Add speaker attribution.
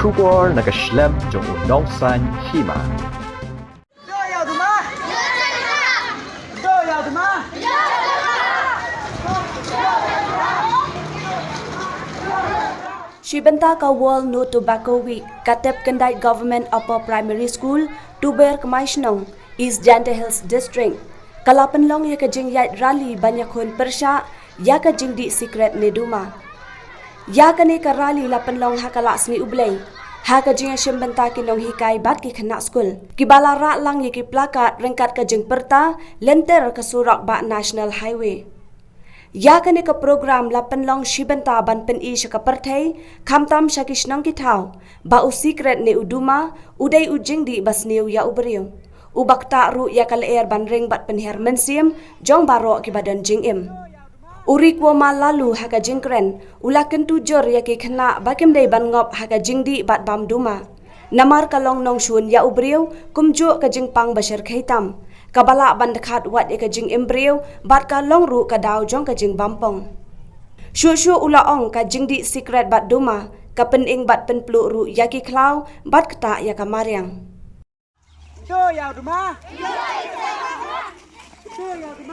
Speaker 1: 出国那个schlimm中农山起嘛。
Speaker 2: 这要什么？这要什么？
Speaker 3: Shibenta ka World No Tobacco Week katep kendai Government Upper Primary School Tuber Kemaishnong East Janta Hills District. Kalapan long ya kajing yat rally banyakun persya ya kajing di secret neduma. Ya kane ka rally lapan long hakala sni ublay. Ha kajing Shibenta kinong hikai bat ki khanak school. Kibala ra lang ya ki plakat rengkat kajing perta lenter ka surak ba National Highway. Ya kane ka program lapan long Shibenta ban pen I shaka perthai khamtam shakishnang ki thau ba u secret ne uduma udai ujing di basniu ya uberiu ubakta ru ya kal air ban ring bat penher mensiam jong baro ki badan jing im uri kwa ma lalu haka jingkren ulaken tujor ya ki khna bakim dei ban ngop haka jingdi bat bam duma namar kalong nong shun ya uberiu kumjo ka jingpang bashar khaitam kabala ban dekat wat ka jing embryo bat ka long ru ka daw jong ka jing bampong shu ula ong ka jing di secret bat duma ka pen ing bat pen plu ru ya ki klau bat kata ya ka mariang
Speaker 2: 这要什么？这要什么？